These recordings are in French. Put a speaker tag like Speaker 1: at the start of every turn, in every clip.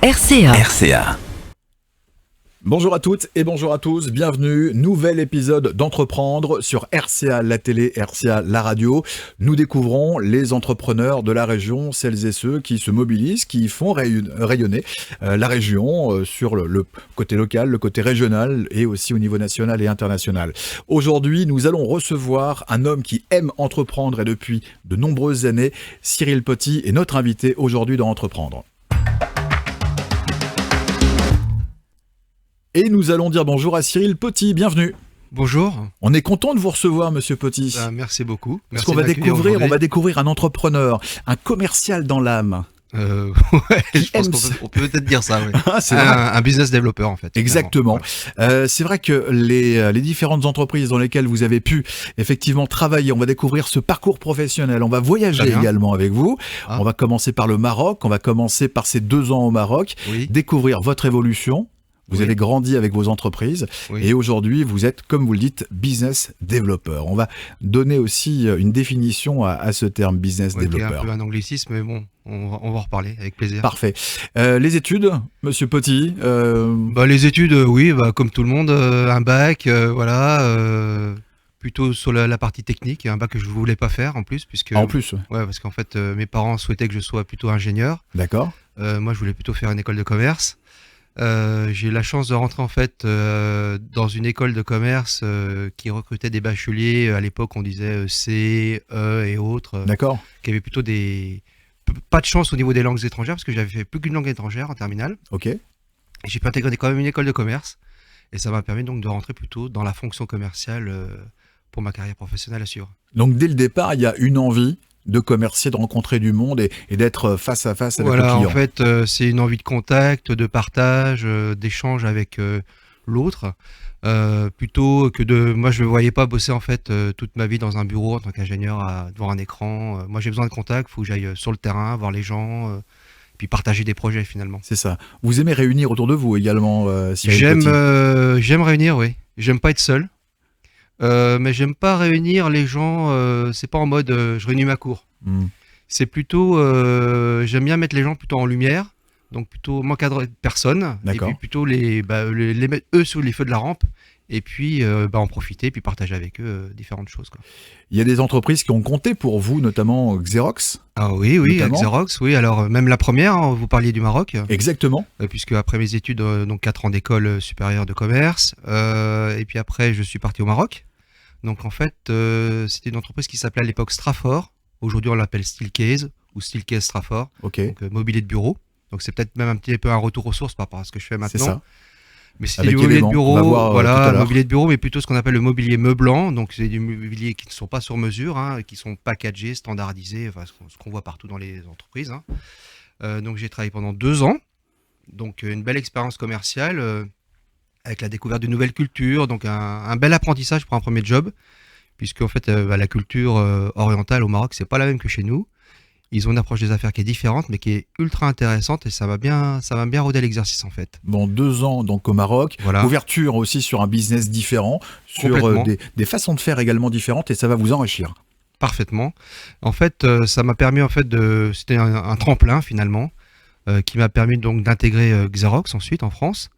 Speaker 1: RCA.
Speaker 2: Bonjour à toutes et bonjour à tous, bienvenue, nouvel épisode d'Entreprendre sur RCA la télé, RCA la radio. Nous découvrons les entrepreneurs de la région, celles et ceux qui se mobilisent, qui font rayonner la région sur le côté local, le côté régional et aussi au niveau national et international. Aujourd'hui, nous allons recevoir un homme qui aime entreprendre et depuis de nombreuses années, Cyril Poty est notre invité aujourd'hui dans Entreprendre. Et nous allons dire bonjour à Cyril Poty, bienvenue.
Speaker 3: Bonjour.
Speaker 2: On est content de vous recevoir, monsieur Poty.
Speaker 3: Merci beaucoup.
Speaker 2: Parce qu'on va découvrir un entrepreneur, un commercial dans l'âme.
Speaker 3: Je pense qu'on peut peut-être dire ça, oui. Un business développeur, en fait.
Speaker 2: Exactement. Ouais. C'est vrai que les différentes entreprises dans lesquelles vous avez pu effectivement travailler, on va découvrir ce parcours professionnel. On va voyager également avec vous. On va commencer par le Maroc. On va commencer par ces 2 ans au Maroc. Oui. Découvrir votre évolution. Vous avez grandi avec vos entreprises et aujourd'hui, vous êtes, comme vous le dites, business développeur. On va donner aussi une définition à ce terme business développeur.
Speaker 3: C'est un peu un anglicisme, mais bon, on va en reparler avec plaisir.
Speaker 2: Parfait. Les études, monsieur Poty
Speaker 3: Les études, comme tout le monde, un bac, plutôt sur la partie technique, un bac que je ne voulais pas faire en plus. Parce qu'en fait, mes parents souhaitaient que je sois plutôt ingénieur.
Speaker 2: D'accord.
Speaker 3: Moi, je voulais plutôt faire une école de commerce. J'ai eu la chance de rentrer en fait dans une école de commerce qui recrutait des bacheliers. À l'époque, on disait C, E et autres.
Speaker 2: D'accord.
Speaker 3: Qui avaient plutôt pas de chance au niveau des langues étrangères parce que j'avais fait plus qu'une langue étrangère en terminale.
Speaker 2: Ok.
Speaker 3: Et j'ai pu intégrer quand même une école de commerce et ça m'a permis donc de rentrer plutôt dans la fonction commerciale pour ma carrière professionnelle à suivre.
Speaker 2: Donc dès le départ, il y a une envie de commercer, de rencontrer du monde et d'être face à face avec le client.
Speaker 3: En fait, c'est une envie de contact, de partage, d'échange avec l'autre, plutôt que moi je ne me voyais pas bosser en fait toute ma vie dans un bureau en tant qu'ingénieur devant un écran. Moi j'ai besoin de contact, il faut que j'aille sur le terrain, voir les gens, puis partager des projets finalement.
Speaker 2: C'est ça. Vous aimez réunir autour de vous également,
Speaker 3: Cyril Poty? J'aime réunir, oui. J'aime pas être seul. Mais j'aime pas réunir les gens, c'est pas en mode je réunis ma cour. C'est plutôt, j'aime bien mettre les gens plutôt en lumière, donc plutôt m'encadrer personne, et puis plutôt les mettre eux sous les feux de la rampe, et puis en profiter, puis partager avec eux différentes choses, quoi.
Speaker 2: Il y a des entreprises qui ont compté pour vous, notamment Xerox.
Speaker 3: Ah oui, Xerox, oui. Alors même la première, vous parliez du Maroc.
Speaker 2: Exactement.
Speaker 3: Puisque après mes études, donc 4 ans d'école supérieure de commerce, et puis après je suis parti au Maroc. Donc en fait, c'était une entreprise qui s'appelait à l'époque Strafor. Aujourd'hui, on l'appelle Steelcase ou Steelcase Strafor.
Speaker 2: Ok.
Speaker 3: Donc mobilier de bureau. Donc c'est peut-être même un petit peu un retour aux sources par rapport à ce que je fais maintenant.
Speaker 2: C'est ça.
Speaker 3: Mais c'était du mobilier de bureau, mobilier de bureau, mais plutôt ce qu'on appelle le mobilier meublant. Donc c'est du mobilier qui ne sont pas sur mesure, qui sont packagés, standardisés, ce qu'on voit partout dans les entreprises. Donc j'ai travaillé pendant 2 ans. Donc une belle expérience commerciale. Avec la découverte de nouvelles cultures, donc un bel apprentissage pour un premier job, puisque en fait la culture orientale au Maroc, c'est pas la même que chez nous. Ils ont une approche des affaires qui est différente, mais qui est ultra intéressante et ça m'a bien rodé l'exercice en fait.
Speaker 2: Bon, 2 ans donc au Maroc, ouverture aussi sur un business différent, sur des façons de faire également différentes et ça va vous enrichir.
Speaker 3: Parfaitement. En fait, ça m'a permis c'était un tremplin finalement, qui m'a permis donc d'intégrer Xerox ensuite en France.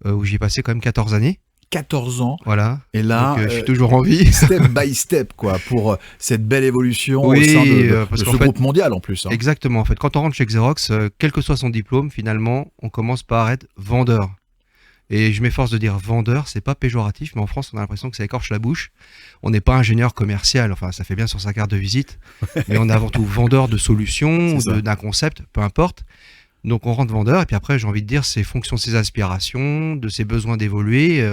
Speaker 3: Où j'y ai passé quand même 14 années.
Speaker 2: 14 ans.
Speaker 3: Voilà.
Speaker 2: Et là,
Speaker 3: donc, je suis toujours en vie.
Speaker 2: Step by step, quoi, pour cette belle évolution au sein de ce groupe mondial en plus.
Speaker 3: Exactement. En fait, quand on rentre chez Xerox, quel que soit son diplôme, finalement, on commence par être vendeur. Et je m'efforce de dire vendeur, c'est pas péjoratif, mais en France, on a l'impression que ça écorche la bouche. On n'est pas ingénieur commercial, enfin, ça fait bien sur sa carte de visite, mais on est avant tout vendeur de solutions, d'un concept, peu importe. Donc on rentre vendeur et puis après j'ai envie de dire c'est fonction de ses aspirations, de ses besoins d'évoluer,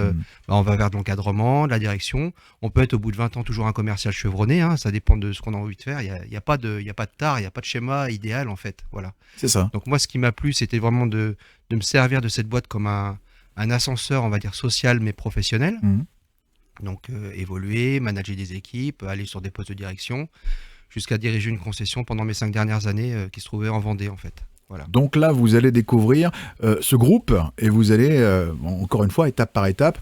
Speaker 3: on va vers de l'encadrement, de la direction. On peut être au bout de 20 ans toujours un commercial chevronné, ça dépend de ce qu'on a envie de faire. Il y a pas de tare, il n'y a pas de schéma idéal en fait. Voilà.
Speaker 2: C'est ça.
Speaker 3: Donc moi ce qui m'a plu c'était vraiment de me servir de cette boîte comme un ascenseur on va dire social mais professionnel. Donc évoluer, manager des équipes, aller sur des postes de direction, jusqu'à diriger une concession pendant mes 5 dernières années qui se trouvait en Vendée en fait. Voilà.
Speaker 2: Donc là, vous allez découvrir ce groupe et vous allez, encore une fois, étape par étape,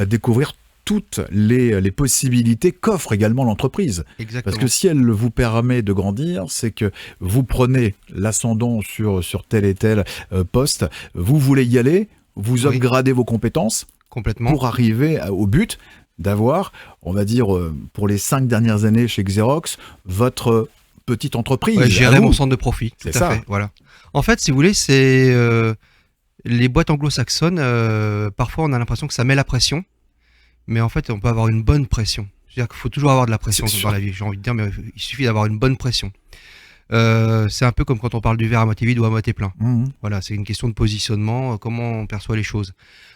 Speaker 2: découvrir toutes les possibilités qu'offre également l'entreprise.
Speaker 3: Exactement.
Speaker 2: Parce que si elle vous permet de grandir, c'est que vous prenez l'ascendant sur tel et tel poste, vous voulez y aller, vous
Speaker 3: Oui.
Speaker 2: upgradez vos compétences
Speaker 3: Complètement.
Speaker 2: pour arriver au but d'avoir, on va dire, pour les 5 dernières années chez Xerox, votre petite entreprise.
Speaker 3: Ouais,
Speaker 2: à
Speaker 3: gérer
Speaker 2: vous.
Speaker 3: mon centre de profit.
Speaker 2: C'est
Speaker 3: Tout à
Speaker 2: ça.
Speaker 3: fait. Voilà. En fait, si vous voulez, c'est les boîtes anglo-saxonnes. Parfois, on a l'impression que ça met la pression, mais en fait, on peut avoir une bonne pression. C'est-à-dire qu'il faut toujours avoir de la pression
Speaker 2: C'est
Speaker 3: dans
Speaker 2: sûr.
Speaker 3: la vie. J'ai envie de dire, mais il suffit d'avoir une bonne pression. C'est un peu comme quand on parle du verre à moitié vide ou à moitié plein.
Speaker 2: Mhm.
Speaker 3: Voilà, c'est une question de positionnement, comment on perçoit les choses.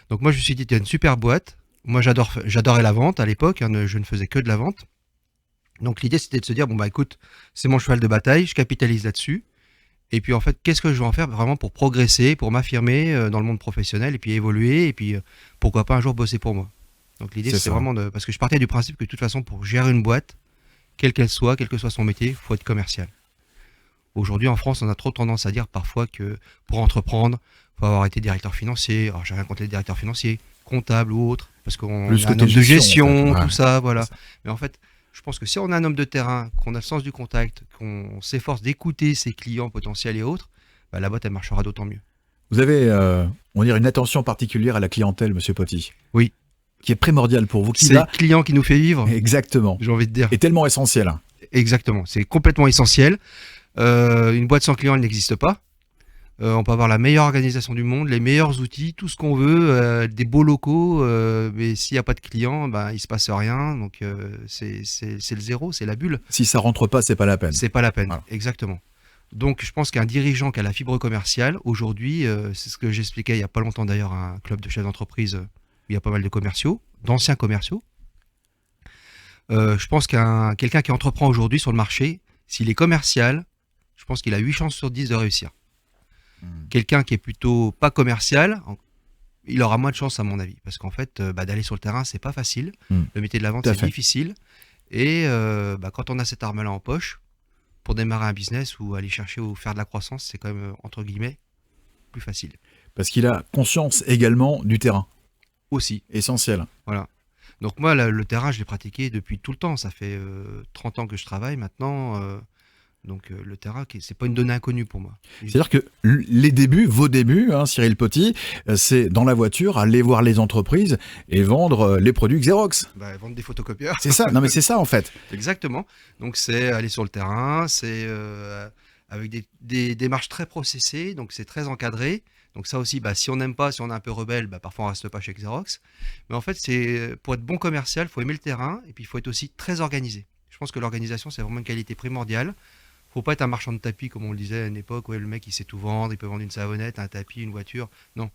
Speaker 3: Donc moi, je me suis dit, il y a une super boîte. Moi, j'adorais la vente à l'époque. Je ne faisais que de la vente. Donc l'idée, c'était de se dire, bon bah écoute, c'est mon cheval de bataille, je capitalise là-dessus. Et puis en fait, qu'est-ce que je vais en faire vraiment pour progresser, pour m'affirmer dans le monde professionnel et puis évoluer et puis pourquoi pas un jour bosser pour moi. Donc l'idée,
Speaker 2: C'est
Speaker 3: c'est
Speaker 2: ça.
Speaker 3: vraiment de... Parce que je partais du principe que de toute façon, pour gérer une boîte, quelle qu'elle soit, quel que soit son métier, il faut être commercial. Aujourd'hui, en France, on a trop tendance à dire parfois que pour entreprendre, il faut avoir été directeur financier. Alors, j'ai rien contre les directeurs financiers, comptables ou autres, parce qu'on
Speaker 2: Plus
Speaker 3: est un
Speaker 2: côté
Speaker 3: homme de
Speaker 2: gestion,
Speaker 3: gestion,
Speaker 2: en fait. Ouais.
Speaker 3: tout ça, voilà.
Speaker 2: C'est ça.
Speaker 3: Mais en fait, je pense que si on a un homme de terrain, qu'on a le sens du contact, qu'on s'efforce d'écouter ses clients potentiels et autres, bah, la boîte, elle marchera d'autant mieux.
Speaker 2: Vous avez, on va dire, une attention particulière à la clientèle, Monsieur Potty.
Speaker 3: Oui.
Speaker 2: Qui est primordiale pour vous. Qui
Speaker 3: C'est
Speaker 2: là,
Speaker 3: le client qui nous fait vivre,
Speaker 2: exactement,
Speaker 3: j'ai envie de dire.
Speaker 2: est tellement essentiel.
Speaker 3: Exactement, c'est complètement essentiel. Une boîte sans client, elle n'existe pas. On peut avoir la meilleure organisation du monde, les meilleurs outils, tout ce qu'on veut, des beaux locaux, mais s'il n'y a pas de clients, ben, il ne se passe rien. Donc c'est le zéro, c'est la bulle.
Speaker 2: Si ça rentre pas, c'est pas la peine.
Speaker 3: C'est pas la peine,
Speaker 2: Voilà.
Speaker 3: exactement. Donc je pense qu'un dirigeant qui a la fibre commerciale, aujourd'hui, c'est ce que j'expliquais il n'y a pas longtemps d'ailleurs à un club de chefs d'entreprise, où il y a pas mal de commerciaux, d'anciens commerciaux. Je pense quelqu'un qui entreprend aujourd'hui sur le marché, s'il est commercial, je pense qu'il a 8 chances sur 10 de réussir. Quelqu'un qui est plutôt pas commercial, il aura moins de chance à mon avis, parce qu'en fait, d'aller sur le terrain, c'est pas facile. Le métier de la vente,
Speaker 2: Tout à
Speaker 3: c'est
Speaker 2: fait.
Speaker 3: difficile. Et quand on a cette arme-là en poche, pour démarrer un business ou aller chercher ou faire de la croissance, c'est quand même, entre guillemets, plus facile.
Speaker 2: Parce qu'il a conscience également du terrain.
Speaker 3: Aussi,
Speaker 2: Essentiel.
Speaker 3: voilà. Donc moi, le terrain, je l'ai pratiqué depuis tout le temps. Ça fait 30 ans que je travaille maintenant. Donc le terrain, c'est pas une donnée inconnue pour moi.
Speaker 2: C'est-à-dire que les débuts, vos débuts, hein, Cyril Potty, c'est dans la voiture, aller voir les entreprises et vendre les produits Xerox.
Speaker 3: Vendre des photocopieurs.
Speaker 2: C'est ça. Non, mais c'est ça en fait.
Speaker 3: Exactement. Donc c'est aller sur le terrain, c'est avec des démarches très processées, donc c'est très encadré. Donc ça aussi, si on n'aime pas, si on est un peu rebelle, parfois on reste pas chez Xerox. Mais en fait, c'est pour être bon commercial, il faut aimer le terrain et puis il faut être aussi très organisé. Je pense que l'organisation, c'est vraiment une qualité primordiale. Faut pas être un marchand de tapis, comme on le disait à une époque, le mec il sait tout vendre, il peut vendre une savonnette, un tapis, une voiture. Non.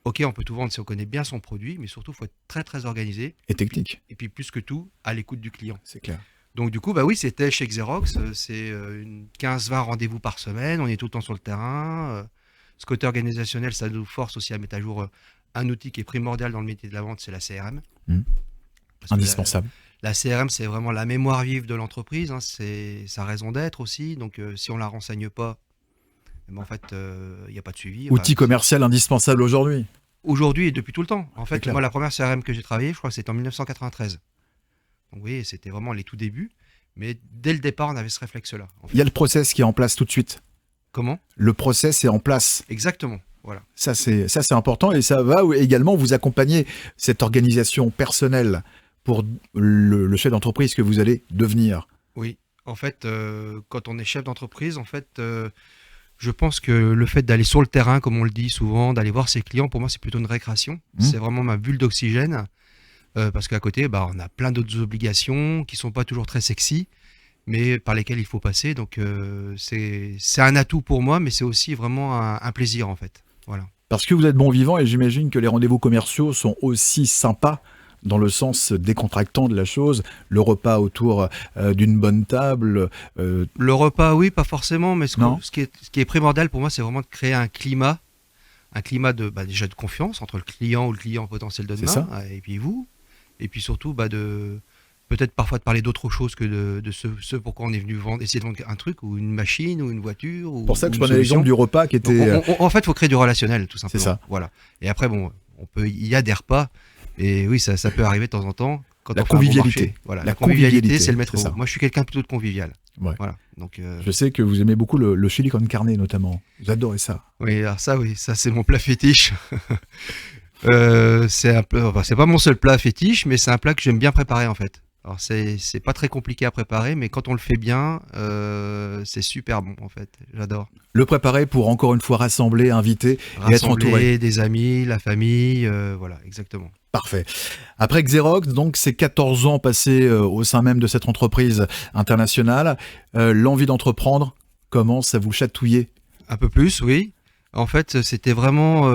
Speaker 3: Ok, on peut tout vendre si on connaît bien son produit, mais surtout, il faut être très très organisé.
Speaker 2: Et technique.
Speaker 3: Et puis plus que tout, à l'écoute du client.
Speaker 2: C'est clair.
Speaker 3: Donc du coup, oui, c'était chez Xerox, c'est 15-20 rendez-vous par semaine, on est tout le temps sur le terrain. Ce côté organisationnel, ça nous force aussi à mettre à jour un outil qui est primordial dans le métier de la vente, c'est la CRM. Parce que
Speaker 2: Indispensable.
Speaker 3: La CRM, c'est vraiment la mémoire vive de l'entreprise, hein, c'est sa raison d'être aussi. Donc si on ne la renseigne pas, en fait, il n'y a pas de suivi.
Speaker 2: Outil commercial indispensable aujourd'hui.
Speaker 3: Aujourd'hui et depuis tout le temps. En fait,
Speaker 2: clair.
Speaker 3: moi, la première CRM que j'ai travaillée, je crois que c'était en 1993. Donc oui, c'était vraiment les tout débuts. Mais dès le départ, on avait ce réflexe-là. En fait.
Speaker 2: Il y a le process qui est en place tout de suite.
Speaker 3: Comment ?
Speaker 2: Le process est en place.
Speaker 3: Exactement. Voilà.
Speaker 2: Ça, c'est important et ça va également vous accompagner cette organisation personnelle pour le chef d'entreprise que vous allez devenir.
Speaker 3: Oui. En fait, quand on est chef d'entreprise, en fait, je pense que le fait d'aller sur le terrain, comme on le dit souvent, d'aller voir ses clients, pour moi, c'est plutôt une récréation. C'est vraiment ma bulle d'oxygène. Parce qu'à côté, on a plein d'autres obligations qui sont pas toujours très sexy, mais par lesquelles il faut passer. Donc, c'est un atout pour moi, mais c'est aussi vraiment un plaisir, en fait. Voilà.
Speaker 2: Parce que vous êtes bon vivant et j'imagine que les rendez-vous commerciaux sont aussi sympas dans le sens décontractant de la chose, le repas autour d'une bonne table.
Speaker 3: Le repas, oui, pas forcément, mais ce qui est primordial pour moi, c'est vraiment de créer un climat de, déjà de confiance entre le client ou le client potentiel de demain, et puis vous, et puis surtout de peut-être parfois de parler d'autre chose que de ce pourquoi on est venu essayer de vendre un truc ou une machine ou une voiture.
Speaker 2: C'est pour ça que je prenais l'exemple du repas qui était...
Speaker 3: Donc, en fait, il faut créer du relationnel, tout simplement.
Speaker 2: C'est ça.
Speaker 3: Voilà. Et après, il y a des repas. Et oui, ça peut arriver de temps en temps. Quand
Speaker 2: La
Speaker 3: on fait un bon
Speaker 2: convivialité.
Speaker 3: marché. Voilà,
Speaker 2: La
Speaker 3: la convivialité,
Speaker 2: convivialité,
Speaker 3: c'est le maître
Speaker 2: c'est ça.
Speaker 3: mot. Moi, je suis quelqu'un plutôt de convivial.
Speaker 2: Ouais.
Speaker 3: Voilà. Donc,
Speaker 2: Je sais que vous aimez beaucoup le chili con carne notamment. Vous adorez ça.
Speaker 3: oui, ça c'est mon plat fétiche. C'est pas mon seul plat fétiche, mais c'est un plat que j'aime bien préparer en fait. Alors c'est pas très compliqué à préparer, mais quand on le fait bien, c'est super bon en fait. J'adore.
Speaker 2: Le préparer pour encore une fois rassembler, inviter et être entouré.
Speaker 3: Rassembler des amis, la famille, voilà, exactement.
Speaker 2: Parfait. Après Xerox, donc c'est 14 ans passés au sein même de cette entreprise internationale. L'envie d'entreprendre commence à vous chatouiller.
Speaker 3: Un peu plus, oui. En fait, c'était vraiment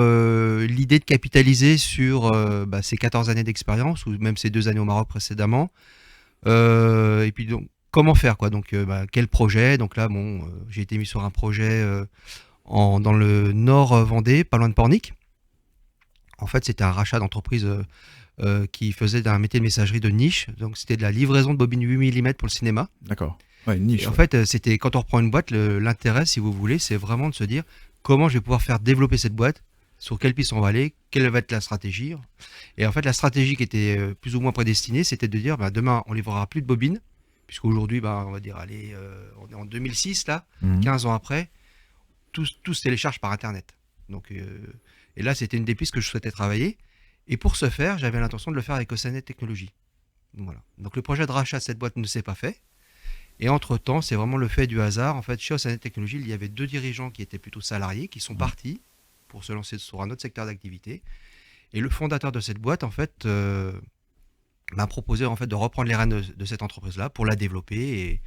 Speaker 3: l'idée de capitaliser sur ces 14 années d'expérience, ou même ces 2 années au Maroc précédemment. Et puis donc, comment faire quoi? Donc, quel projet? Donc là, j'ai été mis sur un projet dans le nord Vendée, pas loin de Pornic. En fait, c'était un rachat d'entreprise qui faisait un métier de messagerie de niche. Donc, c'était de la livraison de bobines 8 mm pour le cinéma.
Speaker 2: D'accord. Ouais, une niche.
Speaker 3: Et en fait, c'était quand on reprend une boîte, l'intérêt, si vous voulez, c'est vraiment de se dire comment je vais pouvoir faire développer cette boîte, sur quelle piste on va aller, quelle va être la stratégie. Et en fait, la stratégie qui était plus ou moins prédestinée, c'était de dire demain, on livrera plus de bobines, puisqu'aujourd'hui, on va dire, allez, on est en 2006, là, 15 ans après, tout se télécharge par Internet. Donc, et là, c'était une des pistes que je souhaitais travailler. Et pour ce faire, j'avais l'intention de le faire avec Oceanet Technologies. Voilà. Donc, le projet de rachat de cette boîte ne s'est pas fait. Et entre-temps, c'est vraiment le fait du hasard. En fait, chez Oceanet Technologies, il y avait 2 dirigeants qui étaient plutôt salariés, qui sont partis pour se lancer sur un autre secteur d'activité. Et le fondateur de cette boîte, en fait, m'a proposé en fait, de reprendre les rênes de cette entreprise-là pour la développer.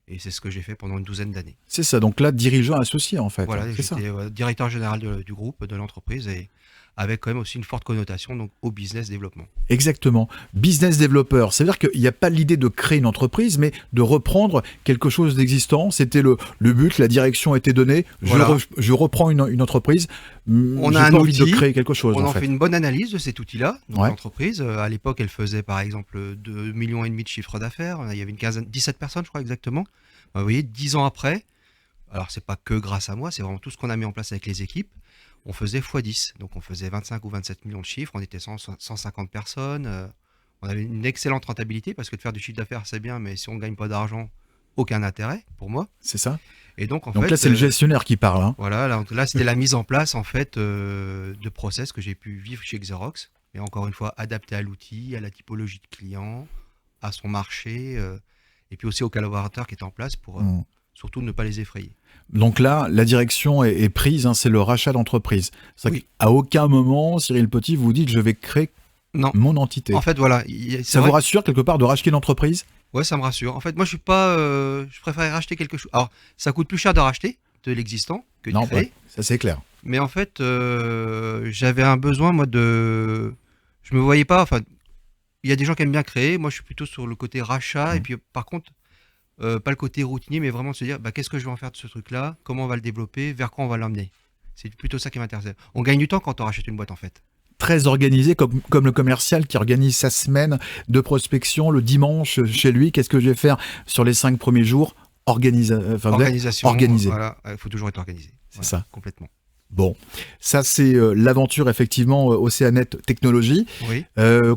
Speaker 3: Et c'est ce que j'ai fait pendant une 12aine d'années.
Speaker 2: C'est ça, donc là, dirigeant associé en fait.
Speaker 3: Voilà,
Speaker 2: c'est ça.
Speaker 3: j'étais directeur général du groupe, de l'entreprise, et avec quand même aussi une forte connotation donc, au business développement.
Speaker 2: Exactement. Business developer, c'est-à-dire qu'il n'y a pas l'idée de créer une entreprise, mais de reprendre quelque chose d'existant. C'était le but, la direction était donnée.
Speaker 3: Voilà.
Speaker 2: Je reprends une entreprise.
Speaker 3: On a
Speaker 2: j'ai
Speaker 3: un
Speaker 2: pas envie de
Speaker 3: outil,
Speaker 2: créer quelque chose.
Speaker 3: on
Speaker 2: en
Speaker 3: en
Speaker 2: fait.
Speaker 3: fait une bonne analyse de cet outil-là. Donc
Speaker 2: Ouais.
Speaker 3: l'entreprise, à l'époque, elle faisait par exemple 2,5 millions de chiffre d'affaires. Il y avait 17 personnes, je crois exactement. Vous voyez, 10 ans après, alors c'est pas que grâce à moi, c'est vraiment tout ce qu'on a mis en place avec les équipes. On faisait x10, donc on faisait 25 ou 27 millions de chiffres, on était 150 personnes, on avait une excellente rentabilité parce que de faire du chiffre d'affaires c'est bien, mais si on ne gagne pas d'argent, aucun intérêt pour moi.
Speaker 2: C'est ça.
Speaker 3: Et donc
Speaker 2: Donc là, c'est le gestionnaire qui parle. Hein.
Speaker 3: Voilà, là c'était la mise en place en fait de process que j'ai pu vivre chez Xerox, et encore une fois adapté à l'outil, à la typologie de client, à son marché, et puis aussi aux collaborateurs qui étaient en place pour surtout ne pas les effrayer.
Speaker 2: Donc là, la direction est prise, hein, c'est le rachat d'entreprise. C'est
Speaker 3: Oui.
Speaker 2: qu'à aucun moment, Cyril Petit vous dit que je vais créer
Speaker 3: Non.
Speaker 2: mon entité.
Speaker 3: En fait, voilà.
Speaker 2: Ça vous rassure quelque part de racheter une entreprise?
Speaker 3: Ouais, ça me rassure. En fait, moi, je suis pas. Je préfère racheter quelque chose. Alors, ça coûte plus cher de racheter de l'existant que de créer.
Speaker 2: Ouais, ça c'est clair.
Speaker 3: Mais en fait, j'avais un besoin, moi, de. Je me voyais pas. Enfin, il y a des gens qui aiment bien créer. Moi, je suis plutôt sur le côté rachat. Et puis, par contre, pas le côté routinier, mais vraiment de se dire qu'est-ce que je vais en faire de ce truc-là? Comment on va le développer? Vers quoi on va l'emmener? C'est plutôt ça qui m'intéressait. On gagne du temps quand on rachète une boîte, en fait.
Speaker 2: Très organisé, comme le commercial qui organise sa semaine de prospection le dimanche chez lui. Qu'est-ce que je vais faire sur les 5 premiers jours?
Speaker 3: Organisation.
Speaker 2: Organisé.
Speaker 3: Voilà, il faut toujours être organisé.
Speaker 2: C'est
Speaker 3: voilà,
Speaker 2: ça.
Speaker 3: Complètement.
Speaker 2: Bon, ça c'est l'aventure effectivement Oceanet Technologies.
Speaker 3: Oui.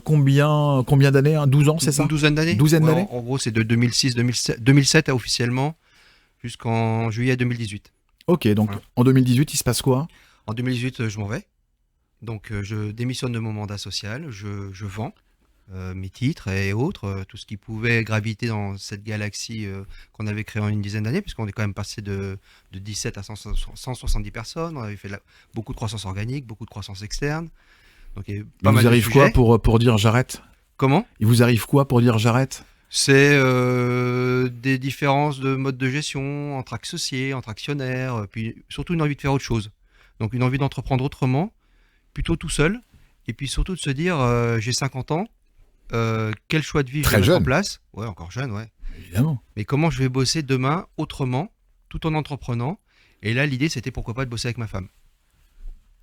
Speaker 2: Combien d'années? 12 ans, c'est ça?
Speaker 3: Une douzaine d'années.
Speaker 2: Douzaine d'années.
Speaker 3: En gros, c'est de 2007 officiellement jusqu'en juillet 2018.
Speaker 2: Ok, donc
Speaker 3: Voilà.
Speaker 2: en 2018, il se passe quoi?
Speaker 3: En 2018, je m'en vais. Donc, je démissionne de mon mandat social. Je vends mes titres et autres, tout ce qui pouvait graviter dans cette galaxie qu'on avait créée en une dizaine d'années, puisqu'on est quand même passé de 17 à 170 personnes. On avait fait beaucoup de croissance organique, beaucoup de croissance externe. Donc, il y a pas
Speaker 2: Il
Speaker 3: mal
Speaker 2: vous
Speaker 3: de
Speaker 2: arrive quoi
Speaker 3: sujets.
Speaker 2: pour dire j'arrête?
Speaker 3: Comment?
Speaker 2: Il vous arrive quoi pour dire j'arrête?
Speaker 3: C'est des différences de mode de gestion entre associés, entre actionnaires, puis surtout une envie de faire autre chose. Donc une envie d'entreprendre autrement, plutôt tout seul, et puis surtout de se dire j'ai 50 ans, quel choix de vie je
Speaker 2: Très
Speaker 3: vais mettre en
Speaker 2: jeune.
Speaker 3: place? Ouais, encore jeune, ouais.
Speaker 2: Évidemment.
Speaker 3: Mais comment je vais bosser demain autrement, tout en entreprenant? Et là, l'idée, c'était pourquoi pas de bosser avec ma femme.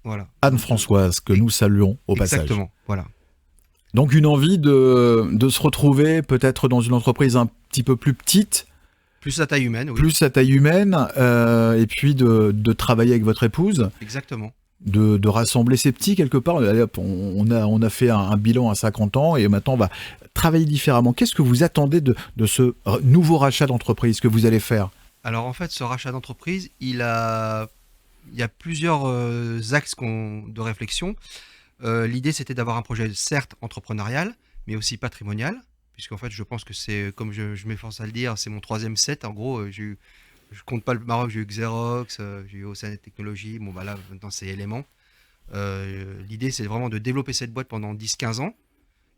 Speaker 3: Voilà.
Speaker 2: Anne-Françoise, que nous saluons au passage.
Speaker 3: Exactement, voilà.
Speaker 2: Donc une envie de se retrouver peut-être dans une entreprise un petit peu plus petite,
Speaker 3: Plus à taille humaine, oui.
Speaker 2: plus à taille humaine, et puis de travailler avec votre épouse.
Speaker 3: Exactement.
Speaker 2: de rassembler ces petits quelque part. Allez, hop, on a fait un bilan à 50 ans et maintenant on va travailler différemment. Qu'est-ce que vous attendez de ce nouveau rachat d'entreprise que vous allez faire?
Speaker 3: Alors en fait, ce rachat d'entreprise, il y a plusieurs axes de réflexion. L'idée, c'était d'avoir un projet certes entrepreneurial, mais aussi patrimonial, puisqu'en fait, je pense que c'est, comme je m'efforce à le dire, c'est mon troisième set. En gros, je compte pas le Maroc, j'ai eu Xerox, j'ai eu Océane Technologies, bon bah là, maintenant c'est Element. L'idée, c'est vraiment de développer cette boîte pendant 10-15 ans.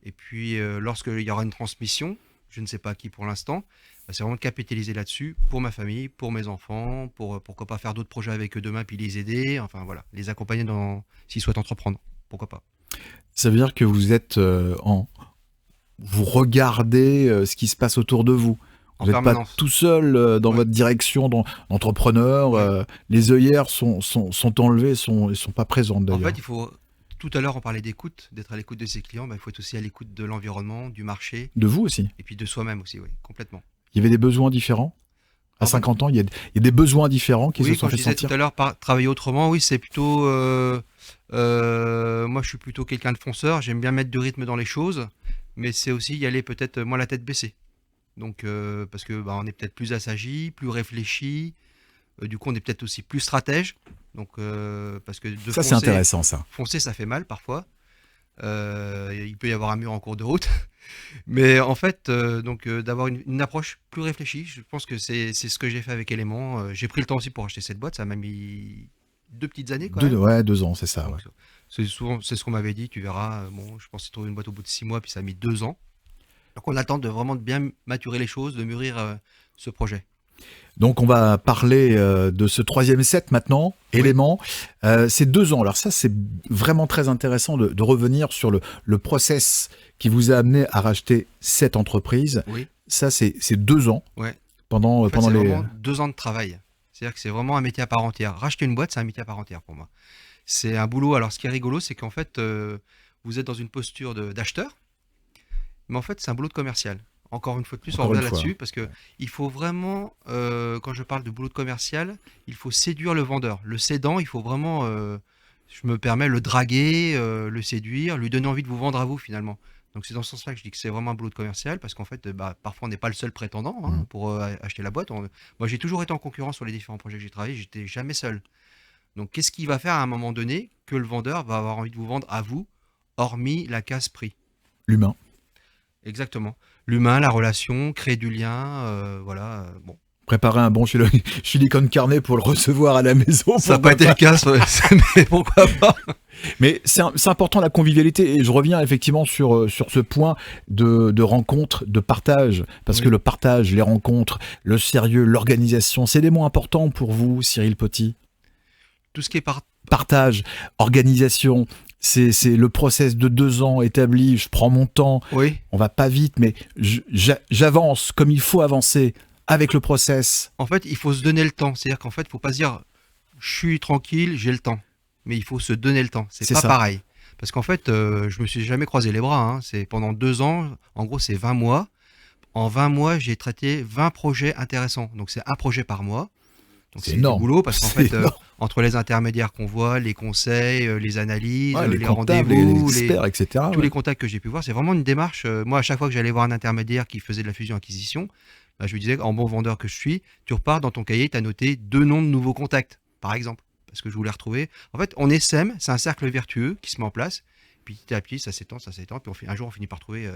Speaker 3: Et puis, lorsqu'il y aura une transmission, je ne sais pas à qui pour l'instant, bah, c'est vraiment de capitaliser là-dessus pour ma famille, pour mes enfants, pour pourquoi pas faire d'autres projets avec eux demain, puis les aider, enfin voilà, les accompagner s'ils souhaitent entreprendre, pourquoi pas.
Speaker 2: Ça veut dire que vous êtes vous regardez ce qui se passe autour de vous.
Speaker 3: En
Speaker 2: Vous n'êtes pas
Speaker 3: permanence.
Speaker 2: tout seul dans
Speaker 3: Ouais.
Speaker 2: votre direction d'entrepreneur.
Speaker 3: Ouais.
Speaker 2: Les œillères sont enlevées, ils sont pas présentes
Speaker 3: En fait,
Speaker 2: d'ailleurs.
Speaker 3: il faut. Tout à l'heure, on parlait d'écoute, d'être à l'écoute de ses clients. Bah, il faut être aussi à l'écoute de l'environnement, du marché,
Speaker 2: De vous aussi.
Speaker 3: et puis de soi-même aussi, oui, complètement.
Speaker 2: Il y avait des besoins différents. À
Speaker 3: En fait,
Speaker 2: 50 ans, il y a des besoins différents qui se
Speaker 3: oui,
Speaker 2: sont
Speaker 3: quand
Speaker 2: fait
Speaker 3: je disais tout
Speaker 2: sentir.
Speaker 3: à l'heure, travailler autrement, oui, c'est plutôt. Moi, je suis plutôt quelqu'un de fonceur. J'aime bien mettre du rythme dans les choses, mais c'est aussi y aller peut-être moins la tête baissée. Donc, parce que bah, on est peut-être plus assagi, plus réfléchi. Du coup, on est peut-être aussi plus stratège. Donc, parce que de
Speaker 2: Ça, c'est
Speaker 3: foncer,
Speaker 2: intéressant, ça.
Speaker 3: foncer, ça fait mal parfois. Il peut y avoir un mur en cours de route. Mais en fait, d'avoir une approche plus réfléchie, je pense que c'est ce que j'ai fait avec Element. J'ai pris le temps aussi pour acheter cette boîte. Ça m'a mis 2 petites années quand même.
Speaker 2: Ouais, 2 ans, c'est ça. Ouais.
Speaker 3: Donc, c'est ce qu'on m'avait dit. Tu verras. Bon, je pensais trouver une boîte au bout de 6 mois, puis ça a mis 2 ans. Donc, on attend vraiment de bien maturer les choses, de mûrir ce projet.
Speaker 2: Donc, on va parler de ce troisième set maintenant,
Speaker 3: Oui.
Speaker 2: élément. C'est 2 ans. Alors ça, c'est vraiment très intéressant de revenir sur le process qui vous a amené à racheter cette entreprise.
Speaker 3: Oui.
Speaker 2: Ça, c'est 2 ans
Speaker 3: Ouais.
Speaker 2: pendant,
Speaker 3: En fait,
Speaker 2: pendant
Speaker 3: c'est
Speaker 2: les...
Speaker 3: vraiment 2 ans de travail. C'est-à-dire que c'est vraiment un métier à part entière. Racheter une boîte, c'est un métier à part entière pour moi. C'est un boulot. Alors, ce qui est rigolo, c'est qu'en fait, vous êtes dans une posture d'acheteur, mais en fait, c'est un boulot de commercial. Encore une fois de plus, on
Speaker 2: Encore une
Speaker 3: revient
Speaker 2: fois.
Speaker 3: là-dessus parce que il faut vraiment, quand je parle de boulot de commercial, il faut séduire le vendeur. Le cédant, il faut vraiment, je me permets, le draguer, le séduire, lui donner envie de vous vendre à vous finalement. Donc c'est dans ce sens-là que je dis que c'est vraiment un boulot de commercial parce qu'en fait, bah, parfois on n'est pas le seul prétendant
Speaker 2: Mm.
Speaker 3: pour acheter la boîte. Moi, j'ai toujours été en concurrence sur les différents projets que j'ai travaillé, j'étais jamais seul. Donc qu'est-ce qui va faire à un moment donné que le vendeur va avoir envie de vous vendre à vous, hormis la case prix?
Speaker 2: L'humain.
Speaker 3: Exactement. L'humain, la relation, créer du lien, voilà. Bon,
Speaker 2: Préparer un bon silicone carnet pour le recevoir à la maison.
Speaker 3: ça n'a
Speaker 2: pourquoi
Speaker 3: pas été le cas, mais pourquoi pas?
Speaker 2: Mais c'est important la convivialité et je reviens effectivement sur ce point de rencontre, de partage, parce que
Speaker 3: Oui.
Speaker 2: le partage, les rencontres, le sérieux, l'organisation, c'est des mots importants pour vous, Cyril Poty.
Speaker 3: Tout ce qui est
Speaker 2: Partage, organisation, c'est le process de 2 ans établi, je prends mon temps,
Speaker 3: Oui.
Speaker 2: on va pas vite, mais j'avance comme il faut avancer avec le process.
Speaker 3: En fait, il faut se donner le temps. C'est-à-dire qu'en fait, il ne faut pas se dire, je suis tranquille, j'ai le temps. Mais il faut se donner le temps. C'est
Speaker 2: C'est
Speaker 3: pas
Speaker 2: ça.
Speaker 3: pareil. Parce qu'en fait, je me suis jamais croisé les bras, hein. C'est pendant 2 ans. En gros, c'est 20 mois. En 20 mois, j'ai traité 20 projets intéressants. Donc, c'est un projet par mois. Donc,
Speaker 2: C'est
Speaker 3: c'est du
Speaker 2: énorme.
Speaker 3: boulot parce qu'en
Speaker 2: C'est
Speaker 3: fait,
Speaker 2: énorme.
Speaker 3: entre les intermédiaires qu'on voit, les conseils, les analyses,
Speaker 2: Ouais, les
Speaker 3: les
Speaker 2: comptables, les
Speaker 3: rendez-vous,
Speaker 2: experts, etc.
Speaker 3: tous
Speaker 2: ouais.
Speaker 3: les contacts que j'ai pu voir, c'est vraiment une démarche. Moi, à chaque fois que j'allais voir un intermédiaire qui faisait de la fusion-acquisition, bah, je lui disais, en bon vendeur que je suis, tu repars dans ton cahier, tu as noté 2 noms de nouveaux contacts, par exemple, parce que je voulais retrouver. En fait, on essaime, c'est un cercle vertueux qui se met en place. Puis petit à petit, ça s'étend, puis un jour, on finit par trouver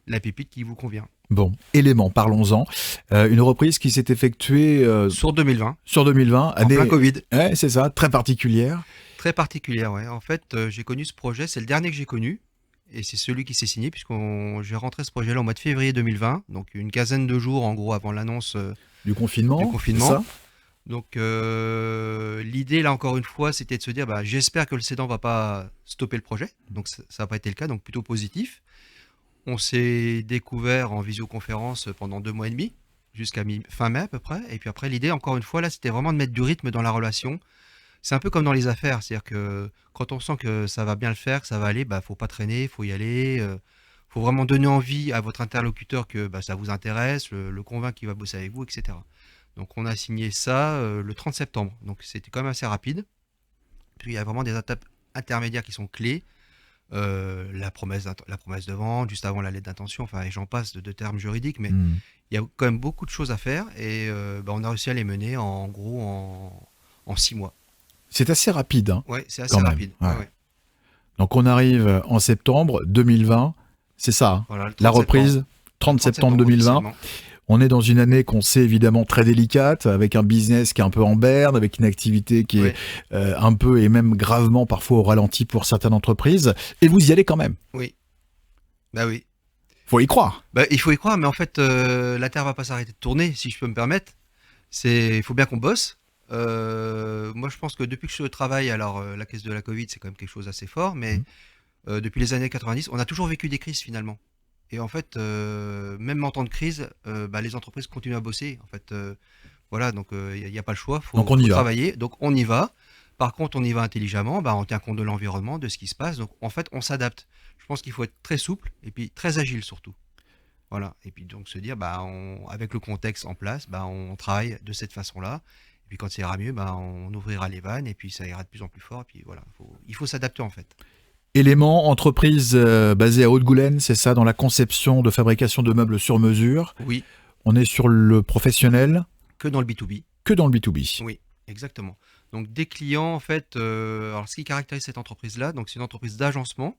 Speaker 3: la pépite qui vous convient.
Speaker 2: Bon, élément, parlons-en. Une reprise qui s'est effectuée
Speaker 3: Sur 2020,
Speaker 2: sur 2020,
Speaker 3: en
Speaker 2: année,
Speaker 3: plein Covid.
Speaker 2: ouais, c'est ça, très particulière.
Speaker 3: Très particulière, ouais. En fait, j'ai connu ce projet, c'est le dernier que j'ai connu. Et c'est celui qui s'est signé, j'ai rentré ce projet-là au mois de février 2020, donc une quinzaine de jours en gros avant l'annonce
Speaker 2: Du confinement,
Speaker 3: du
Speaker 2: c'est
Speaker 3: confinement.
Speaker 2: ça.
Speaker 3: Donc l'idée, là encore une fois, c'était de se dire, bah, j'espère que le cédant va pas stopper le projet. Donc ça n'a pas été le cas, donc plutôt positif. On s'est découvert en visioconférence pendant 2 mois et demi, jusqu'à fin mai à peu près. Et puis après, l'idée, encore une fois, là, c'était vraiment de mettre du rythme dans la relation. C'est un peu comme dans les affaires, c'est-à-dire que quand on sent que ça va bien le faire, que ça va aller, bah faut pas traîner, faut y aller, faut vraiment donner envie à votre interlocuteur que bah, ça vous intéresse, le convaincre qu'il va bosser avec vous, etc. Donc on a signé ça le 30 septembre, donc c'était quand même assez rapide. Puis il y a vraiment des étapes intermédiaires qui sont clés. La promesse de vente, juste avant la lettre d'intention, enfin, et j'en passe de termes juridiques, mais il y a quand même beaucoup de choses à faire et on a réussi à les mener en gros en 6 mois.
Speaker 2: C'est assez rapide. Hein,
Speaker 3: ouais, c'est assez rapide.
Speaker 2: Ouais. Donc on arrive en septembre 2020, c'est ça, hein,
Speaker 3: voilà,
Speaker 2: la reprise, 30 septembre 2020. On est dans une année qu'on sait évidemment très délicate, avec un business qui est un peu en berne, avec une activité qui est un peu et même gravement parfois au ralenti pour certaines entreprises. Et vous y allez quand même.
Speaker 3: Oui. Bah oui.
Speaker 2: Faut y croire.
Speaker 3: Bah, il faut y croire, mais en fait, la Terre va pas s'arrêter de tourner, si je peux me permettre. Il faut bien qu'on bosse. Moi, je pense que depuis que je travaille, alors la crise de la Covid, c'est quand même quelque chose d'assez fort, mais depuis les années 90, on a toujours vécu des crises finalement. Et en fait, même en temps de crise, les entreprises continuent à bosser. En fait, voilà, donc il n'y a pas le choix, faut travailler. Donc on y va. Par contre, on y va intelligemment, on tient compte de l'environnement, de ce qui se passe. Donc en fait, on s'adapte. Je pense qu'il faut être très souple et puis très agile surtout. Voilà. Et puis donc se dire, avec le contexte en place, on travaille de cette façon-là. Et puis quand ça ira mieux, on ouvrira les vannes et puis ça ira de plus en plus fort. Et puis voilà, il faut s'adapter en fait.
Speaker 2: Élément, entreprise basée à Haute-Goulaine, c'est ça, dans la conception de fabrication de meubles sur mesure.
Speaker 3: Oui.
Speaker 2: On est sur le professionnel.
Speaker 3: Que dans le B2B.
Speaker 2: Que dans le B2B.
Speaker 3: Oui, exactement. Donc des clients, en fait, alors ce qui caractérise cette entreprise-là, donc c'est une entreprise d'agencement,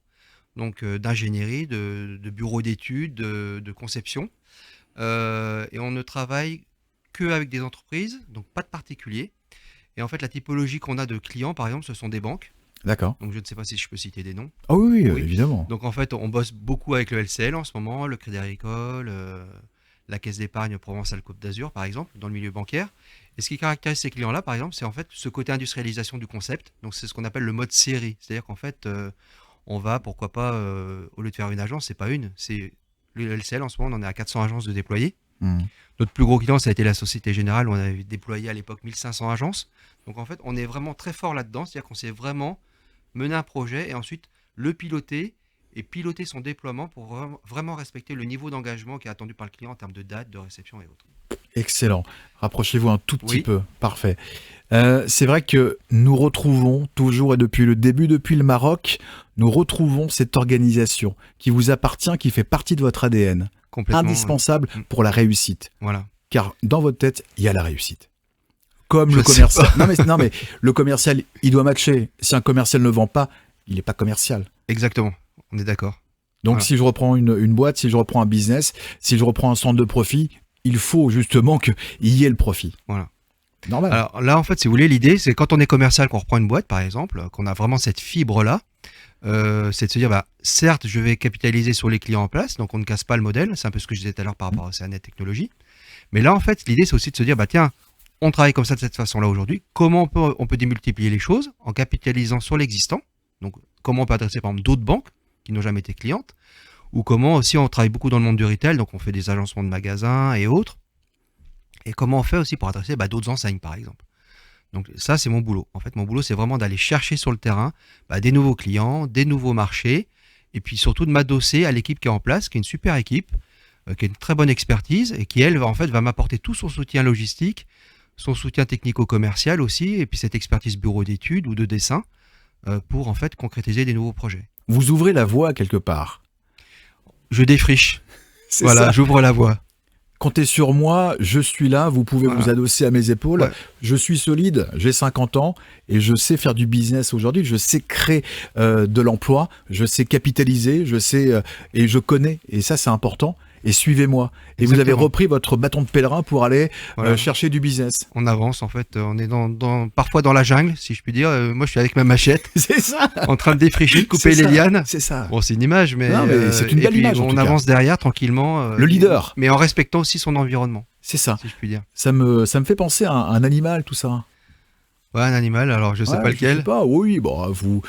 Speaker 3: donc d'ingénierie, de bureau d'études, de conception. Et on ne travaille qu'avec des entreprises, donc pas de particuliers. Et en fait, la typologie qu'on a de clients, par exemple, ce sont des banques.
Speaker 2: D'accord.
Speaker 3: Donc je ne sais pas si je peux citer des noms.
Speaker 2: Ah oui, évidemment.
Speaker 3: Donc en fait, on bosse beaucoup avec le LCL en ce moment, le Crédit Agricole, la Caisse d'épargne Provence-Alpes-Côte d'Azur, par exemple, dans le milieu bancaire. Et ce qui caractérise ces clients-là, par exemple, c'est en fait ce côté industrialisation du concept. Donc c'est ce qu'on appelle le mode série. C'est-à-dire qu'en fait, on va, pourquoi pas, au lieu de faire une agence, c'est pas une, c'est le LCL en ce moment, on en est à 400 agences de déployées. Notre plus gros client, ça a été la Société Générale, où on avait déployé à l'époque 1500 agences. Donc en fait, on est vraiment très fort là-dedans, c'est-à-dire qu'on sait vraiment mener un projet et ensuite le piloter et piloter son déploiement pour vraiment respecter le niveau d'engagement qui est attendu par le client en termes de date, de réception et autres.
Speaker 2: Excellent. Rapprochez-vous un tout petit peu. Parfait. C'est vrai que nous retrouvons toujours, et depuis le début, depuis le Maroc, nous retrouvons cette organisation qui vous appartient, qui fait partie de votre ADN. Indispensable pour la réussite.
Speaker 3: Voilà.
Speaker 2: Car dans votre tête, il y a la réussite. Comme le commercial. Non mais le commercial, il doit matcher. Si un commercial ne vend pas, il n'est pas commercial.
Speaker 3: Exactement. On est d'accord.
Speaker 2: Donc si je reprends une boîte, si je reprends un business, si je reprends un centre de profit, il faut justement qu'il y ait le profit.
Speaker 3: Voilà.
Speaker 2: Normal.
Speaker 3: Alors là, en fait, si vous voulez, l'idée, c'est quand on est commercial, qu'on reprend une boîte, par exemple, qu'on a vraiment cette fibre-là, c'est de se dire, certes, je vais capitaliser sur les clients en place, donc on ne casse pas le modèle. C'est un peu ce que je disais tout à l'heure par rapport à CNET Technologies. Mais là, en fait, l'idée, c'est aussi de se dire, tiens, on travaille comme ça de cette façon-là aujourd'hui. Comment on peut démultiplier les choses en capitalisant sur l'existant? Donc, comment on peut adresser, par exemple, d'autres banques qui n'ont jamais été clientes? Ou comment aussi on travaille beaucoup dans le monde du retail, donc on fait des agencements de magasins et autres. Et comment on fait aussi pour adresser d'autres enseignes, par exemple. Donc ça, c'est mon boulot. En fait, mon boulot, c'est vraiment d'aller chercher sur le terrain des nouveaux clients, des nouveaux marchés, et puis surtout de m'adosser à l'équipe qui est en place, qui est une super équipe, qui a une très bonne expertise, et qui, elle, en fait, va m'apporter tout son soutien logistique, son soutien technico-commercial aussi, et puis cette expertise bureau d'études ou de dessin, pour en fait concrétiser des nouveaux projets.
Speaker 2: Vous ouvrez la voie quelque part.
Speaker 3: Je défriche. Voilà, j'ouvre la voie.
Speaker 2: Comptez sur moi, je suis là, vous pouvez vous adosser à mes épaules. Ouais. Je suis solide, j'ai 50 ans et je sais faire du business aujourd'hui, je sais créer de l'emploi, je sais capitaliser, je sais et je connais, et ça c'est important. Et suivez-moi. Et Exactement. Vous avez repris votre bâton de pèlerin pour aller chercher du business.
Speaker 3: On avance en fait, on est parfois dans la jungle, si je puis dire. Moi je suis avec ma machette.
Speaker 2: C'est ça.
Speaker 3: En train de défricher, de couper les lianes.
Speaker 2: C'est ça.
Speaker 3: Bon, c'est une image, mais
Speaker 2: c'est une belle image.
Speaker 3: On avance derrière tranquillement.
Speaker 2: Le leader.
Speaker 3: Mais en respectant aussi son environnement.
Speaker 2: C'est ça.
Speaker 3: Si je puis dire.
Speaker 2: Ça me fait penser à un animal, tout ça.
Speaker 3: Ouais, un animal, alors je sais pas lequel.
Speaker 2: Je sais pas, oui, bon, vous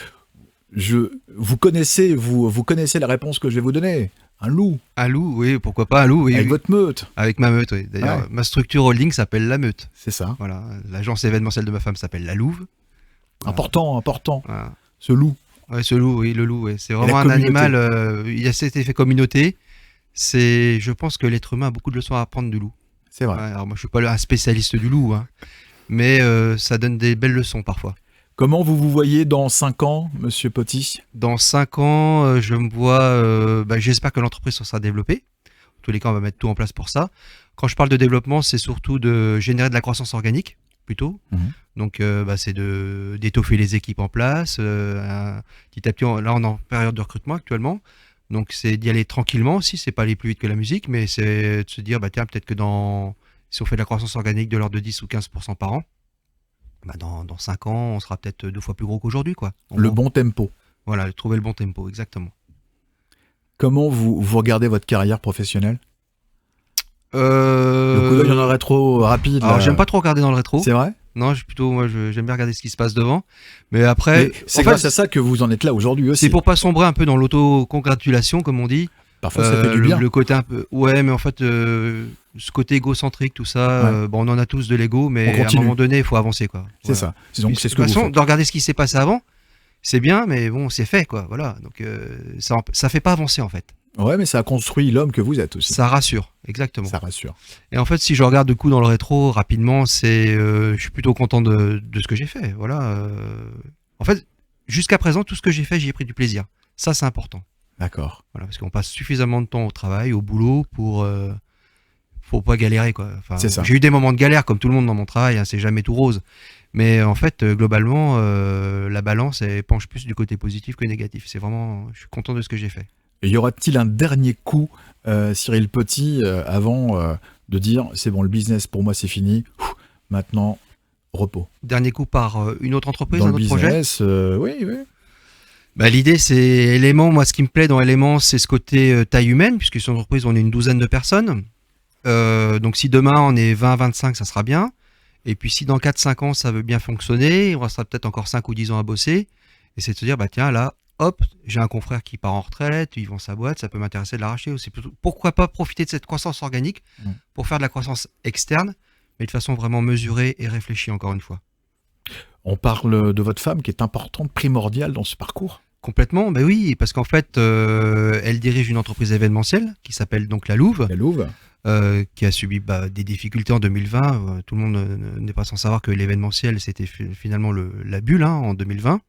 Speaker 2: connaissez la réponse que je vais vous donner. Un loup.
Speaker 3: Un loup, oui, pourquoi pas un loup. Oui,
Speaker 2: avec votre meute.
Speaker 3: Avec ma meute, oui. D'ailleurs, ma structure holding s'appelle La Meute.
Speaker 2: C'est ça.
Speaker 3: Voilà, l'agence événementielle de ma femme s'appelle La Louve.
Speaker 2: Voilà. Important. Voilà. Ce loup.
Speaker 3: Ouais, ce loup, oui, le loup, ouais. C'est vraiment un animal, il y a cet effet communauté. Je pense que l'être humain a beaucoup de leçons à apprendre du loup.
Speaker 2: C'est vrai.
Speaker 3: Ouais, alors moi, je suis pas un spécialiste du loup, mais ça donne des belles leçons parfois.
Speaker 2: Comment vous voyez dans 5 ans, Monsieur Poty?
Speaker 3: Dans 5 ans, je me vois, j'espère que l'entreprise se sera développée. En tous les cas, on va mettre tout en place pour ça. Quand je parle de développement, c'est surtout de générer de la croissance organique, plutôt. Donc, c'est d'étoffer les équipes en place. Petit à petit, là, on est en période de recrutement actuellement. Donc, c'est d'y aller tranquillement aussi. C'est pas aller plus vite que la musique, mais c'est de se dire, tiens, peut-être que si on fait de la croissance organique de l'ordre de 10 ou 15% par an, dans 5 ans, on sera peut-être 2 fois plus gros qu'aujourd'hui, quoi.
Speaker 2: Le bon tempo.
Speaker 3: Voilà, trouver le bon tempo, exactement.
Speaker 2: Comment vous regardez votre carrière professionnelle? Le coup d'œil en rétro rapide.
Speaker 3: Alors, j'aime pas trop regarder dans le rétro.
Speaker 2: C'est vrai?
Speaker 3: Non, j'aime bien regarder ce qui se passe devant. Mais après,
Speaker 2: c'est grâce à ça que vous en êtes là aujourd'hui aussi.
Speaker 3: C'est pour pas sombrer un peu dans l'autocongratulation, comme on dit.
Speaker 2: Parfois, ça fait du bien.
Speaker 3: Le côté un peu, ouais, mais en fait, ce côté égocentrique, tout ça, on en a tous de l'ego, mais à un moment donné, il faut avancer, quoi.
Speaker 2: C'est ça. Donc, c'est ce que
Speaker 3: de toute façon,
Speaker 2: vous faites.
Speaker 3: de regarder ce qui s'est passé avant, c'est bien, mais bon, c'est fait, quoi. Voilà. Donc, ça fait pas avancer, en fait.
Speaker 2: Ouais, mais ça a construit l'homme que vous êtes aussi.
Speaker 3: Ça rassure, exactement.
Speaker 2: Ça rassure.
Speaker 3: Et en fait, si je regarde du coup dans le rétro rapidement, je suis plutôt content de ce que j'ai fait. Voilà. En fait, jusqu'à présent, tout ce que j'ai fait, j'y ai pris du plaisir. Ça, c'est important.
Speaker 2: D'accord.
Speaker 3: Voilà, parce qu'on passe suffisamment de temps au travail, au boulot, pour pas galérer, quoi. Enfin,
Speaker 2: c'est ça.
Speaker 3: J'ai eu des moments de galère, comme tout le monde dans mon travail. Hein, c'est jamais tout rose. Mais en fait, globalement, la balance elle penche plus du côté positif que négatif. C'est vraiment, je suis content de ce que j'ai fait.
Speaker 2: Et y aura-t-il un dernier coup, Cyril Poty, avant de dire c'est bon, le business pour moi c'est fini, maintenant repos?
Speaker 3: Dernier coup par une autre entreprise,
Speaker 2: dans
Speaker 3: un
Speaker 2: le
Speaker 3: autre
Speaker 2: business,
Speaker 3: projet.
Speaker 2: Oui.
Speaker 3: L'idée c'est Élément. Moi, ce qui me plaît dans Élément, c'est ce côté taille humaine, puisque sur l'entreprise on est une douzaine de personnes. Donc si demain on est 20-25, ça sera bien. Et puis si dans 4-5 ans ça veut bien fonctionner, on restera peut-être encore 5 ou 10 ans à bosser. Et c'est de se dire, tiens, là, hop, j'ai un confrère qui part en retraite, il vend sa boîte, ça peut m'intéresser de l'arracher aussi. Pourquoi pas profiter de cette croissance organique pour faire de la croissance externe, mais de façon vraiment mesurée et réfléchie, encore une fois.
Speaker 2: On parle de votre femme qui est importante, primordiale dans ce parcours?
Speaker 3: Complètement, oui, parce qu'en fait, elle dirige une entreprise événementielle qui s'appelle donc La Louve.
Speaker 2: La Louve.
Speaker 3: Qui a subi des difficultés en 2020. Tout le monde n'est pas sans savoir que l'événementiel, c'était finalement la bulle en 2020.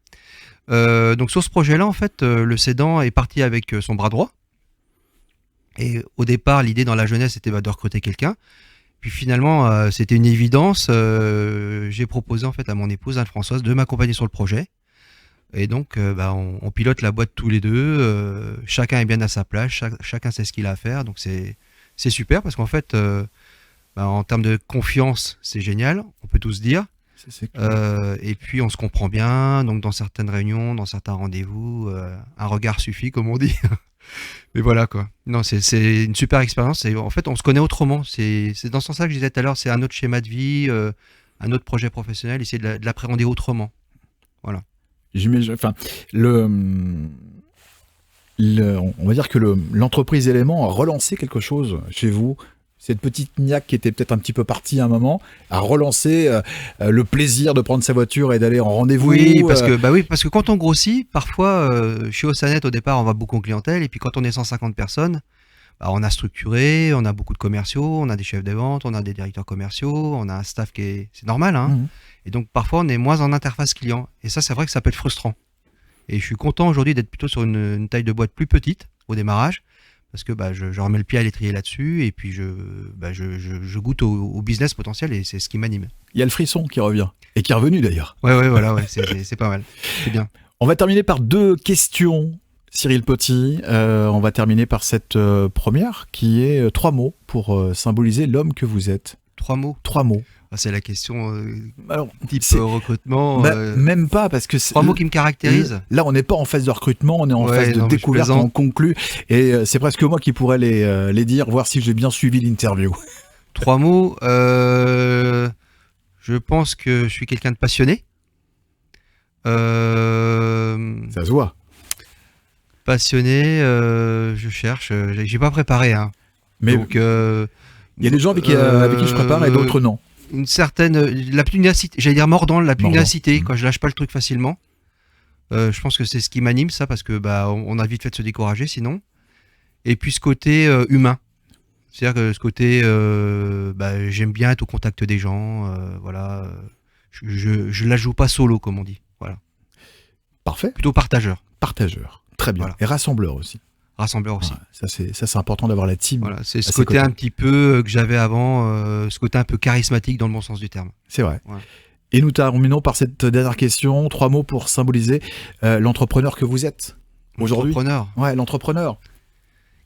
Speaker 3: Donc sur ce projet-là, en fait, le cédant est parti avec son bras droit. Et au départ, l'idée dans la jeunesse, c'était de recruter quelqu'un. Puis finalement, c'était une évidence. J'ai proposé en fait à mon épouse, Anne-Françoise, de m'accompagner sur le projet. Et donc, on pilote la boîte tous les deux. Chacun est bien à sa place. Chacun sait ce qu'il a à faire. Donc c'est super parce qu'en fait, en termes de confiance, c'est génial. On peut tous dire. Et puis on se comprend bien, donc dans certaines réunions, dans certains rendez-vous, un regard suffit, comme on dit. Mais voilà quoi. Non, c'est une super expérience. Et en fait, on se connaît autrement. C'est dans ce sens-là que je disais tout à l'heure, c'est un autre schéma de vie, un autre projet professionnel. Essayer de l'appréhender autrement. Voilà.
Speaker 2: Enfin, on va dire que l'entreprise Élément a relancé quelque chose chez vous. Cette petite niaque qui était peut-être un petit peu partie à un moment, a relancé le plaisir de prendre sa voiture et d'aller en rendez-vous.
Speaker 3: Oui, parce que quand on grossit, parfois, chez Osanet, au départ, on va beaucoup en clientèle, et puis quand on est 150 personnes, on a structuré, on a beaucoup de commerciaux, on a des chefs de vente, on a des directeurs commerciaux, on a un staff c'est normal, hein. Et donc parfois, on est moins en interface client. Et ça, c'est vrai que ça peut être frustrant. Et je suis content aujourd'hui d'être plutôt sur une taille de boîte plus petite au démarrage, parce que je remets le pied à l'étrier là-dessus et puis je goûte au business potentiel et c'est ce qui m'anime.
Speaker 2: Il y a le frisson qui revient et qui est revenu d'ailleurs.
Speaker 3: Ouais, voilà, c'est pas mal, c'est bien.
Speaker 2: On va terminer par 2 questions, Cyril Poty. On va terminer par cette première qui est 3 mots pour symboliser l'homme que vous êtes.
Speaker 3: 3 mots.
Speaker 2: 3 mots.
Speaker 3: C'est la question
Speaker 2: Alors,
Speaker 3: type recrutement.
Speaker 2: Même pas, parce que
Speaker 3: 3 mots qui me caractérisent.
Speaker 2: Là, on n'est pas en phase de recrutement, on est en phase de découverte, on conclut. Et c'est presque moi qui pourrais les dire, voir si j'ai bien suivi l'interview.
Speaker 3: 3 mots. Je pense que je suis quelqu'un de passionné.
Speaker 2: Ça se voit.
Speaker 3: Passionné, je cherche. J'ai pas préparé. Hein.
Speaker 2: Mais
Speaker 3: donc,
Speaker 2: il y a des gens avec qui je prépare et d'autres non.
Speaker 3: Une certaine, la pugnacité, j'allais dire mordant, la pugnacité, quand je lâche pas le truc facilement. Je pense que c'est ce qui m'anime, ça, parce que on a vite fait de se décourager sinon. Et puis ce côté humain, c'est-à-dire que ce côté, j'aime bien être au contact des gens, voilà. Je la joue pas solo, comme on dit. Voilà.
Speaker 2: Parfait.
Speaker 3: Plutôt partageur.
Speaker 2: Partageur. Très bien.
Speaker 3: Voilà.
Speaker 2: Et rassembleur aussi.
Speaker 3: Rassembleur aussi.
Speaker 2: Ouais, ça, c'est important d'avoir la team.
Speaker 3: Voilà, c'est ce
Speaker 2: à ses
Speaker 3: côté
Speaker 2: côtés.
Speaker 3: un petit peu que j'avais avant, ce côté un peu charismatique dans le bon sens du terme.
Speaker 2: C'est vrai.
Speaker 3: Ouais.
Speaker 2: Et nous terminons par cette dernière question. 3 mots pour symboliser l'entrepreneur que vous êtes aujourd'hui.
Speaker 3: Entrepreneur.
Speaker 2: Ouais, l'entrepreneur.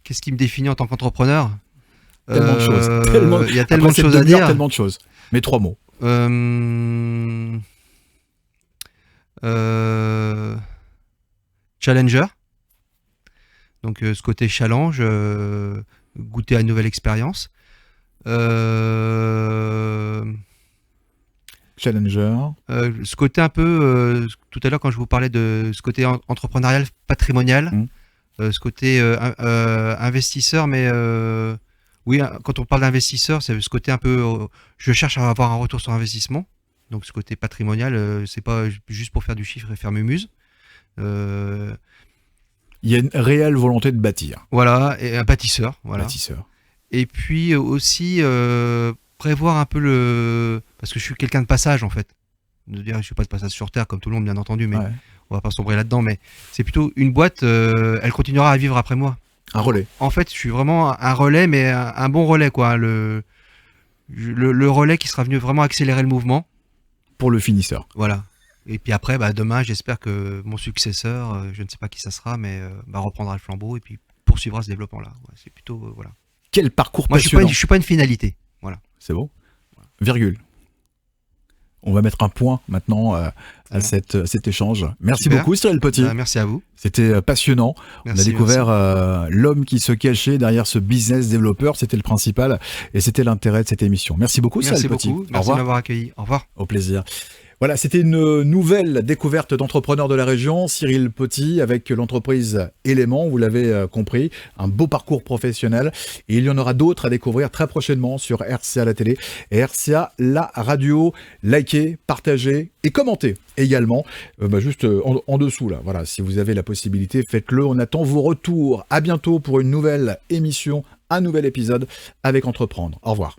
Speaker 3: Qu'est-ce qui me définit en tant qu'entrepreneur?
Speaker 2: Tellement de choses.
Speaker 3: Il y a tellement
Speaker 2: Après
Speaker 3: de
Speaker 2: cette
Speaker 3: choses à
Speaker 2: demi-heure,
Speaker 3: dire.
Speaker 2: tellement de choses. Mais 3 mots.
Speaker 3: Challenger. Donc ce côté challenge, goûter à une nouvelle expérience.
Speaker 2: Challenger.
Speaker 3: Ce côté un peu, tout à l'heure quand je vous parlais de ce côté entrepreneurial patrimonial, ce côté investisseur, mais oui, quand on parle d'investisseur, c'est ce côté un peu, je cherche à avoir un retour sur investissement. Donc ce côté patrimonial, c'est pas juste pour faire du chiffre et faire mumuse.
Speaker 2: Il y a une réelle volonté de bâtir.
Speaker 3: Voilà, et un bâtisseur. Voilà.
Speaker 2: Bâtisseur.
Speaker 3: Et puis aussi prévoir un peu parce que je suis quelqu'un de passage en fait. Je suis pas de passage sur Terre comme tout le monde bien entendu, mais on va pas sombrer là-dedans. Mais c'est plutôt une boîte, elle continuera à vivre après moi.
Speaker 2: Un relais.
Speaker 3: En fait, je suis vraiment un relais, mais un bon relais quoi. Le relais qui sera venu vraiment accélérer le mouvement.
Speaker 2: Pour le finisseur.
Speaker 3: Voilà. Et puis après, demain, j'espère que mon successeur, je ne sais pas qui ça sera, mais reprendra le flambeau et puis poursuivra ce développement-là. Ouais, c'est plutôt voilà.
Speaker 2: Quel parcours
Speaker 3: Moi,
Speaker 2: passionnant.
Speaker 3: je suis pas une finalité. Voilà.
Speaker 2: C'est beau. Virgule. On va mettre un point maintenant à cet échange. Merci
Speaker 3: Super.
Speaker 2: beaucoup Cyril Petit.
Speaker 3: Merci à vous.
Speaker 2: C'était passionnant.
Speaker 3: Merci,
Speaker 2: on a découvert l'homme qui se cachait derrière ce business développeur. C'était le principal et c'était l'intérêt de cette émission. Merci beaucoup Cyril Petit.
Speaker 3: Merci de m'avoir accueilli. Au revoir.
Speaker 2: Au plaisir. Voilà, c'était une nouvelle découverte d'entrepreneurs de la région, Cyril Petit, avec l'entreprise Élément, vous l'avez compris, un beau parcours professionnel. Et il y en aura d'autres à découvrir très prochainement sur RCA la télé et RCA la radio. Likez, partagez et commentez également, juste en dessous là. Voilà, si vous avez la possibilité, faites-le. On attend vos retours. À bientôt pour une nouvelle émission, un nouvel épisode avec Entreprendre. Au revoir.